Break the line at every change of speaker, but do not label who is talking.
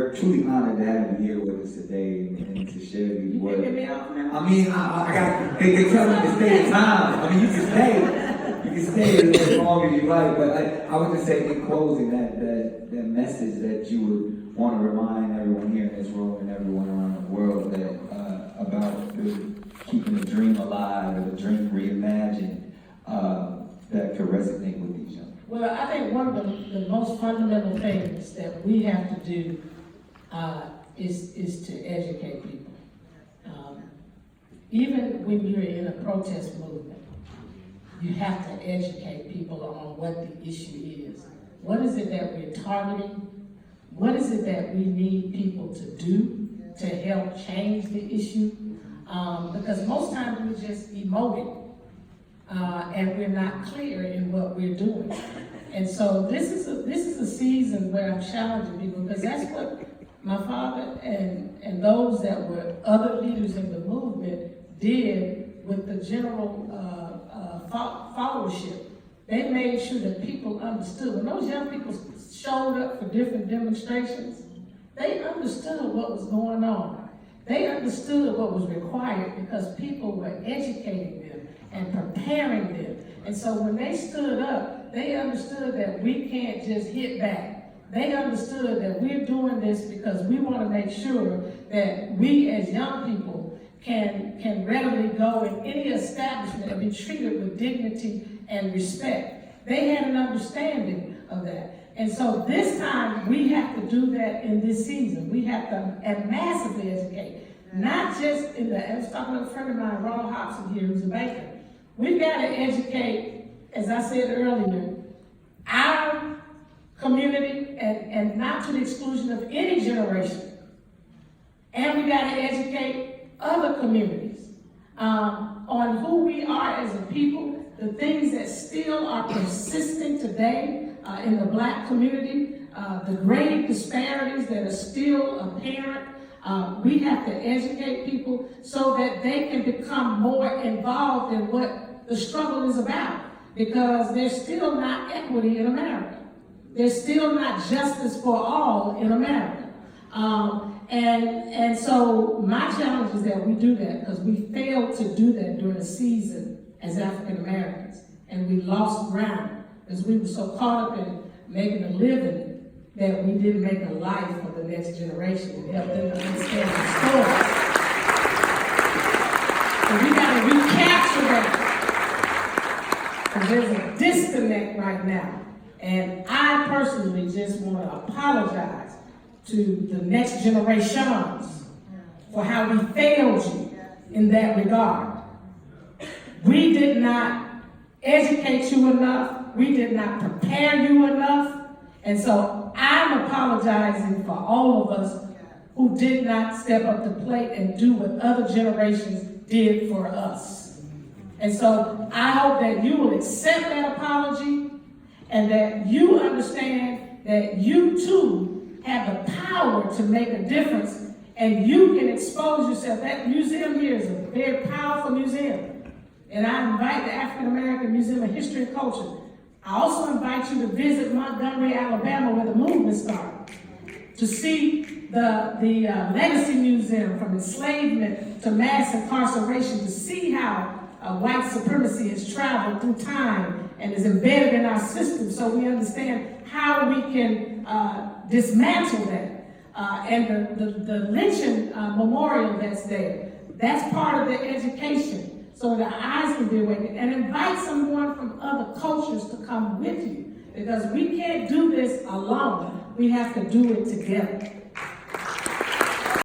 we're truly honored to have you here with us today and to share these
You
words.
can get me off now?
I mean, I got, they tell me to stay in time. I mean, you can stay. You can stay as long as you like, but I would just say in closing that message that you would want to remind everyone here in this room and everyone around the world that about keeping the dream alive or the dream reimagined that could resonate with each other.
Well, I think one of the most fundamental things that we have to do is to educate people. Even when you're in a protest movement, you have to educate people on what the issue is. What is it that we're targeting? What is it that we need people to do to help change the issue? Because most times we're just emoting. And we're not clear in what we're doing. And so this is a season where I'm challenging people, because that's what my father and those that were other leaders in the movement did with the general followership. They made sure that people understood. When those young people showed up for different demonstrations, they understood what was going on. They understood what was required because people were educating them and preparing them. And so when they stood up, they understood that we can't just hit back. They understood that we're doing this because we want to make sure that we as young people can readily go in any establishment and be treated with dignity and respect. They had an understanding of that. And so this time we have to do that in this season. We have to massively educate. Not just I was talking to a friend of mine, Ronald Hobson here, who's a banker. We've got to educate, as I said earlier, our community and not to the exclusion of any generation. And we got to educate other communities on who we are as a people, the things that still are persistent today in the Black community, the grave disparities that are still apparent. We have to educate people so that they can become more involved in what the struggle is about, because there's still not equity in America. There's still not justice for all in America. And so my challenge is that we do that, because we failed to do that during the season as African Americans, and we lost ground because we were so caught up in making a living that we didn't make a life for the next generation and help them to understand the story. So we got to recapture that. Because there's a disconnect right now. And I personally just want to apologize to the next generations for how we failed you in that regard. We did not educate you enough. We did not prepare you enough. And so I'm apologizing for all of us who did not step up to the plate and do what other generations did for us. And so I hope that you will accept that apology and that you understand that you too have the power to make a difference, and you can expose yourself. That museum here is a very powerful museum. And I invite the African American Museum of History and Culture. I also invite you to visit Montgomery, Alabama, where the movement started, to see the Legacy Museum, from enslavement to mass incarceration, to see how white supremacy has traveled through time and is embedded in our system, so we understand how we can dismantle that. And the lynching memorial that's there, that's part of the education, so that our eyes can be awakened. And invite someone from other cultures to come with you, because we can't do this alone. We have to do it together.